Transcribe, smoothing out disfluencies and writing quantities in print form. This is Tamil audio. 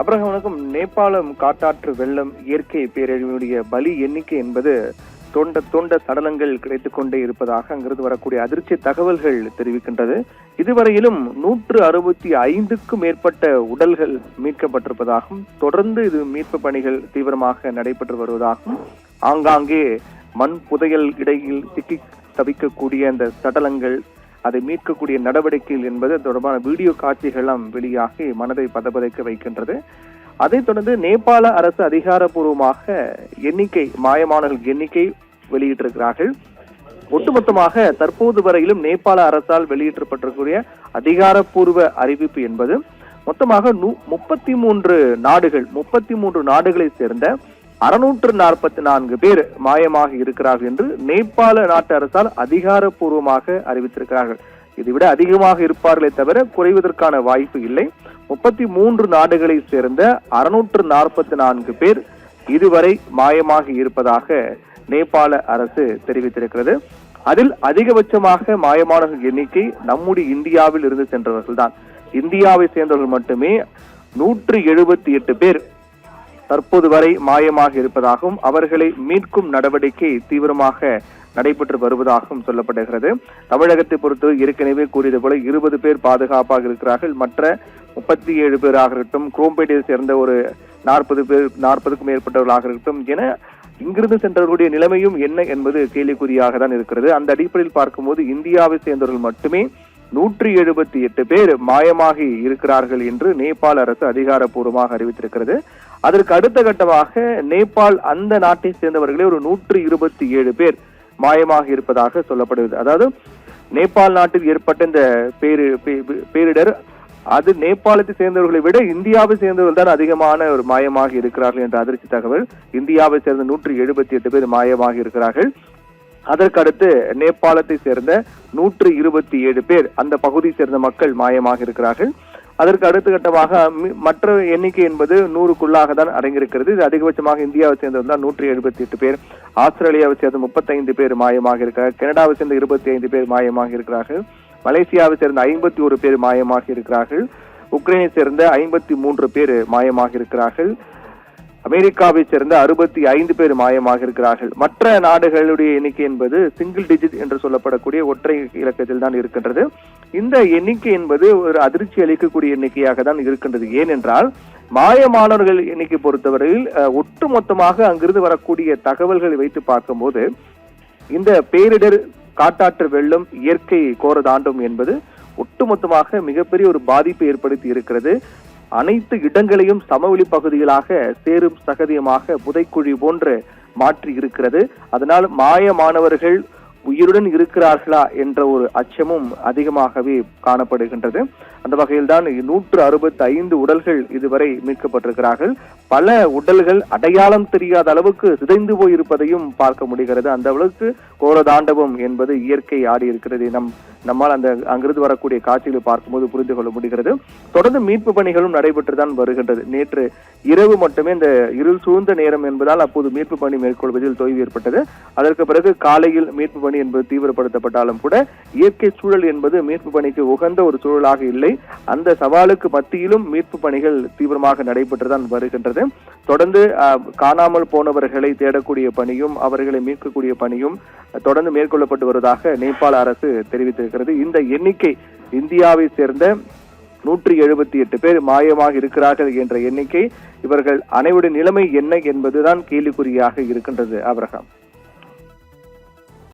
அப்புறம் வணக்கம். நேபாளம் காட்டாற்று வெள்ளம் இயற்கை பேரழிவுடைய பலி எண்ணிக்கை என்பது தோண்ட சடலங்கள் கிடைத்துக் கொண்டே இருப்பதாக அங்கிருந்து வரக்கூடிய அதிர்ச்சி தகவல்கள் தெரிவிக்கின்றது. இதுவரையிலும் 165க்கும் மேற்பட்ட உடல்கள் மீட்கப்பட்டிருப்பதாகவும் தொடர்ந்து இது மீட்பு பணிகள் தீவிரமாக நடைபெற்று வருவதாகவும் ஆங்காங்கே மண் புதையல் இடையில் சிக்கி தவிக்கக்கூடிய அந்த சடலங்கள் அதை மீட்கக்கூடிய நடவடிக்கைகள் என்பது தொடர்பான வீடியோ காட்சிகள் வெளியாகி மனதை பதபதைக்க வைக்கின்றது. அதைத் தொடர்ந்து நேபாள அரசு அதிகாரப்பூர்வமாக மாயமானவர்கள் எண்ணிக்கை வெளியிட்டிருக்கிறார்கள். ஒட்டுமொத்தமாக தற்போது வரையிலும் நேபாள அரசால் வெளியிடப்பட்டிருக்கூடிய அதிகாரப்பூர்வ அறிவிப்பு என்பது மொத்தமாக 33 நாடுகளை சேர்ந்த 644 பேர் மாயமாக இருக்கிறார்கள் என்று நேபாள நாட்டு அரசால் அதிகாரப்பூர்வமாக அறிவித்திருக்கிறார்கள். இதைவிட அதிகமாக இருப்பார்களே தவிர குறைவதற்கான வாய்ப்பு இல்லை. 33 நாடுகளை சேர்ந்த 644 பேர் இதுவரை மாயமாக இருப்பதாக நேபாள அரசு தெரிவித்திருக்கிறது. அதில் அதிகபட்சமாக மாயமானவர்கள் எண்ணிக்கை நம்முடைய இந்தியாவில் இருந்து சென்றவர்கள் தான். இந்தியாவை சேர்ந்தவர்கள் மட்டுமே 178 பேர் தற்போது வரை மாயமாக இருப்பதாகவும் அவர்களை மீட்கும் நடவடிக்கை தீவிரமாக நடைபெற்று வருவதாகவும் சொல்லப்படுகிறது. தமிழகத்தை பொறுத்து ஏற்கனவே கூறியது போல 20 பேர் பாதுகாப்பாக இருக்கிறார்கள். மற்ற 37 பேராக இருக்கட்டும், குரோம்பேட்டையை சேர்ந்த ஒரு 40க்கும் மேற்பட்டவர்களாக இருக்கட்டும் என இங்கிருந்து சென்றவர்களுடைய நிலைமையும் என்ன என்பது கேள்விக்குறியாக தான் இருக்கிறது. அந்த அடிப்படையில் பார்க்கும்போது இந்தியாவை சேர்ந்தவர்கள் மட்டுமே 178 பேர் மாயமாகி இருக்கிறார்கள் என்று நேபாள அரசு அதிகாரப்பூர்வமாக அறிவித்திருக்கிறது. அதற்கு அடுத்த கட்டமாக நேபாள் அந்த நாட்டை சேர்ந்தவர்களே ஒரு 127 பேர் மாயமாக இருப்பதாக சொல்லப்படுகிறது. அதாவது நேபாள் நாட்டில் ஏற்பட்ட இந்த பேரிடர் அது நேபாளத்தை சேர்ந்தவர்களை விட இந்தியாவை சேர்ந்தவர்கள் தான் அதிகமான ஒரு மாயமாக இருக்கிறார்கள் என்ற அதிர்ச்சி தகவல். இந்தியாவை சேர்ந்த 178 பேர் மாயமாக இருக்கிறார்கள். அதற்கு அடுத்து நேபாளத்தை சேர்ந்த 127 பேர் அந்த பகுதியை சேர்ந்த மக்கள் மாயமாக இருக்கிறார்கள். அதற்கு அடுத்த கட்டமாக மற்ற எண்ணிக்கை என்பது 100க்குள்ளாக தான் அடங்கியிருக்கிறது. இது அதிகபட்சமாக இந்தியாவை சேர்ந்தவர்கள் தான் 178 பேர், ஆஸ்திரேலியாவை சேர்ந்த 35 பேர் மாயமாக இருக்கிறார்கள், கனடாவை சேர்ந்த 25 பேர் மாயமாக இருக்கிறார்கள், மலேசியாவை சேர்ந்த 51 பேர் மாயமாக இருக்கிறார்கள், உக்ரைனை சேர்ந்த 53 பேர் மாயமாக இருக்கிறார்கள், அமெரிக்காவை சேர்ந்த 65 பேர் மாயமாக இருக்கிறார்கள். மற்ற நாடுகளுடைய எண்ணிக்கை என்பது சிங்கிள் டிஜிட் என்று சொல்லப்படக்கூடிய ஒற்றை இலக்கத்தில் தான் இருக்கின்றது. இந்த எண்ணிக்கை என்பது ஒரு அதிர்ச்சி அளிக்கக்கூடிய எண்ணிக்கையாக தான் இருக்கின்றது. ஏனென்றால் மாயமானவர்கள் எண்ணிக்கை பொறுத்தவரையில் ஒட்டுமொத்தமாக அங்கிருந்து வரக்கூடிய தகவல்களை வைத்து பார்க்கும்போது இந்த பேரிடர் காட்டாற்று வெள்ளம் இயற்கை கோர தாண்டம் என்பது ஒட்டுமொத்தமாக மிகப்பெரிய ஒரு பாதிப்பை ஏற்படுத்தி இருக்கிறது. அனைத்து இடங்களையும் சமவெளி பகுதிகளாக சேரும் சகதியமாக புதைக்குழி போன்று மாற்றி இருக்கிறது. அதனால் மாயமானவர்கள் உயிருடன் இருக்கிறார்களா என்ற ஒரு அச்சமும் அதிகமாகவே காணப்படுகின்றது. அந்த வகையில் தான் 165 உடல்கள் இதுவரை மீட்கப்பட்டிருக்கிறார்கள். பல உடல்கள் அடையாளம் தெரியாத அளவுக்கு சிதைந்து போயிருப்பதையும் பார்க்க முடிகிறது. அந்த அளவுக்கு கோரதாண்டவம் என்பது இயற்கை ஆடி இருக்கிறது. நம்மால் அங்கிருந்து வரக்கூடிய காட்சிகளை பார்க்கும்போது புரிந்து கொள்ள முடிகிறது. தொடர்ந்து மீட்பு பணிகளும் நடைபெற்றுதான் வருகின்றது. நேற்று இரவு மட்டுமே இந்த இருள் சூழ்ந்த நேரம் என்பதால் அப்போது மீட்பு பணி மேற்கொள்வதில் தொய்வு ஏற்பட்டது. அதற்கு பிறகு காலையில் மீட்பு பணி என்பது தீவிரப்படுத்தப்பட்டாலும் கூட இயற்கை சூழல் என்பது மீட்பு பணிக்கு உகந்த ஒரு சூழலாக இல்லை. அந்த சவாலுக்கு மத்தியிலும் மீட்பு பணிகள் தீவிரமாக நடைபெற்றுதான் வருகின்றது. தொடர்ந்து காணாமல் போனவர்களை தேடக்கூடிய பணியும் அவர்களை மீட்கக்கூடிய பணியும் தொடர்ந்து மேற்கொள்ளப்பட்டு வருவதாக நேபாள அரசு தெரிவித்திருக்கிறது. இந்த எண்ணிக்கை இந்தியாவை சேர்ந்த 178 பேர் மாயமாக இருக்கிறார்கள் என்ற எண்ணிக்கை, இவர்கள் அனைவருடைய நிலைமை என்ன என்பதுதான் கேள்விக்குறியாக இருக்கின்றது. ஆபிரகாம்.